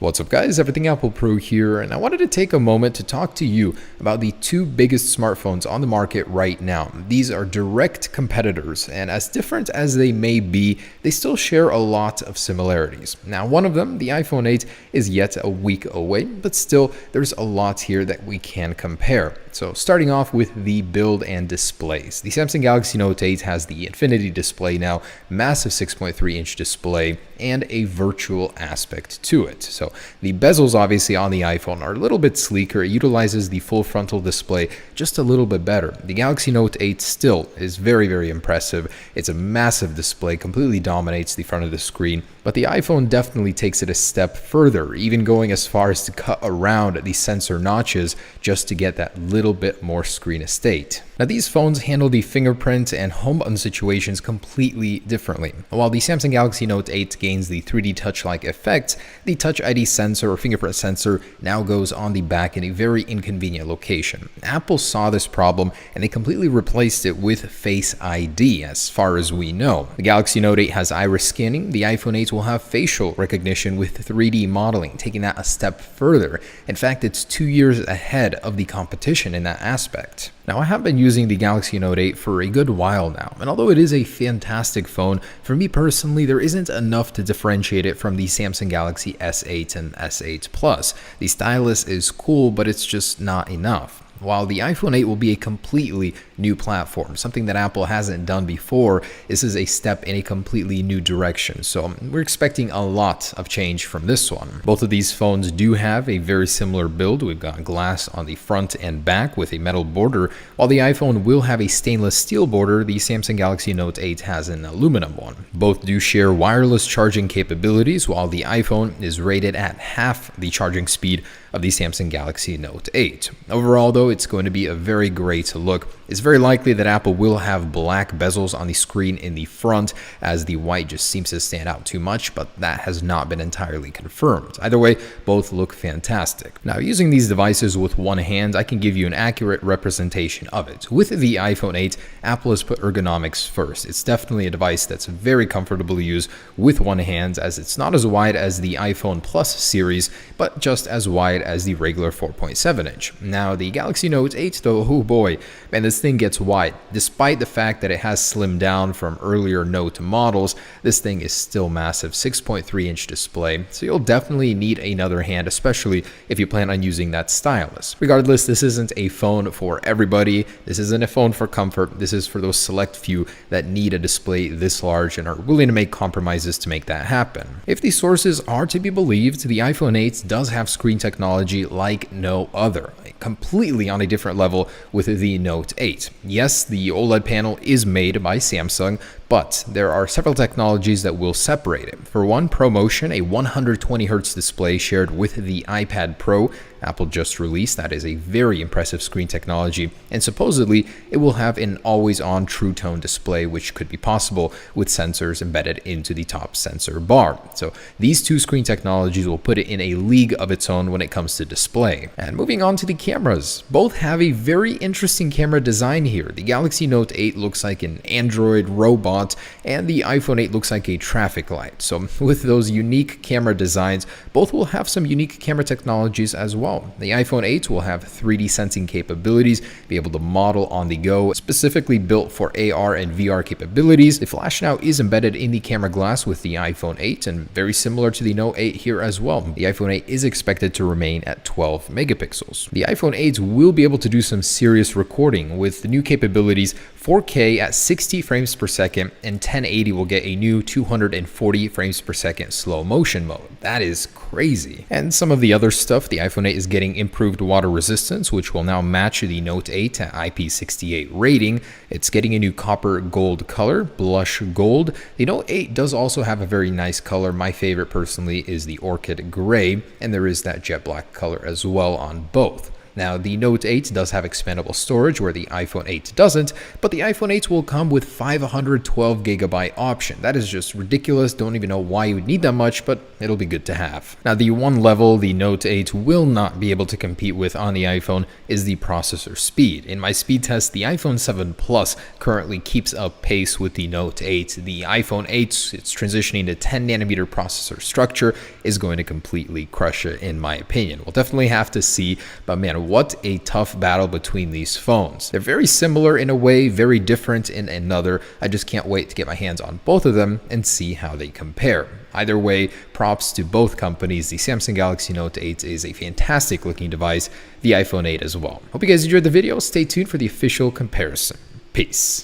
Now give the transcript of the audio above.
What's up guys, Everything Apple Pro here, and I wanted to take a moment to talk to you about the two biggest smartphones on the market right now. These are direct competitors, and as different as they may be, they still share a lot of similarities. Now, one of them, the iPhone 8, is yet a week away, but still there's a lot here that we can compare. So starting off with the build and displays. The Samsung Galaxy Note 8 has the Infinity display now, massive 6.3-inch display, and a virtual aspect to it. So the bezels obviously on the iPhone are a little bit sleeker. It utilizes the full frontal display just a little bit better. The Galaxy Note 8 still is very, very impressive. It's a massive display, completely dominates the front of the screen, but the iPhone definitely takes it a step further, even going as far as to cut around the sensor notches just to get that little bit more screen estate. Now, these phones handle the fingerprint and home button situations completely differently. While the Samsung Galaxy Note 8 gains the 3D touch-like effect, the Touch ID sensor or fingerprint sensor now goes on the back in a very inconvenient location. Apple saw this problem and they completely replaced it with Face ID, as far as we know. The Galaxy Note 8 has iris scanning. The iPhone 8 will have facial recognition with 3D modeling, taking that a step further. In fact, it's 2 years ahead of the competition in that aspect. Now, I have been using the Galaxy Note 8 for a good while now, and although it is a fantastic phone, for me personally, there isn't enough to differentiate it from the Samsung Galaxy S8 and S8 Plus. The stylus is cool, but it's just not enough. While the iPhone 8 will be a completely new platform, something that Apple hasn't done before, this is a step in a completely new direction. So we're expecting a lot of change from this one. Both of these phones do have a very similar build. We've got glass on the front and back with a metal border. While the iPhone will have a stainless steel border, the Samsung Galaxy Note 8 has an aluminum one. Both do share wireless charging capabilities, while the iPhone is rated at half the charging speed of the Samsung Galaxy Note 8. Overall, though, it's going to be a very great look. It's very likely that Apple will have black bezels on the screen in the front, as the white just seems to stand out too much, but that has not been entirely confirmed. Either way, both look fantastic. Now, using these devices with one hand, I can give you an accurate representation of it. With the iPhone 8, Apple has put ergonomics first. It's definitely a device that's very comfortable to use with one hand, as it's not as wide as the iPhone Plus series, but just as wide as the regular 4.7-inch. Now, the Galaxy Note 8, though, oh boy, man, this thing gets wide. Despite the fact that it has slimmed down from earlier Note models, this thing is still massive, 6.3-inch display, so you'll definitely need another hand, especially if you plan on using that stylus. Regardless, this isn't a phone for everybody. This isn't a phone for comfort. This is for those select few that need a display this large and are willing to make compromises to make that happen. If these sources are to be believed, the iPhone 8 does have screen technology like no other, completely on a different level with the Note 8. Yes, the OLED panel is made by Samsung, but there are several technologies that will separate it. For one, ProMotion, a 120Hz display shared with the iPad Pro, Apple just released. That is a very impressive screen technology, and supposedly it will have an always-on True Tone display, which could be possible with sensors embedded into the top sensor bar. So these two screen technologies will put it in a league of its own when it comes to display. And moving on to the cameras, both have a very interesting camera design here. The Galaxy Note 8 looks like an Android robot, and the iPhone 8 looks like a traffic light. So with those unique camera designs, both will have some unique camera technologies as well. The iPhone 8 will have 3D sensing capabilities, be able to model on the go, specifically built for AR and VR capabilities. The flash now is embedded in the camera glass with the iPhone 8, and very similar to the Note 8 here as well. The iPhone 8 is expected to remain at 12 megapixels. The iPhone 8 will be able to do some serious recording with the new capabilities. 4K at 60 frames per second, and 1080 will get a new 240 frames per second slow motion mode. That is crazy. And some of the other stuff, the iPhone 8 is getting improved water resistance, which will now match the Note 8 at IP68 rating. It's getting a new copper gold color, blush gold. The Note 8 does also have a very nice color. My favorite personally is the orchid gray, and there is that jet black color as well on both. Now, the Note 8 does have expandable storage where the iPhone 8 doesn't, but the iPhone 8 will come with 512GB option. That is just ridiculous. Don't even know why you would need that much, but it'll be good to have. Now, the one level the Note 8 will not be able to compete with on the iPhone is the processor speed. In my speed test, the iPhone 7 Plus currently keeps up pace with the Note 8. The iPhone 8, it's transitioning to 10nm processor structure, is going to completely crush it in my opinion. We'll definitely have to see, but man, what a tough battle between these phones. They're very similar in a way, very different in another. I just can't wait to get my hands on both of them and see how they compare. Either way, props to both companies. The Samsung Galaxy Note 8 is a fantastic looking device, the iPhone 8 as well. Hope you guys enjoyed the video. Stay tuned for the official comparison. Peace.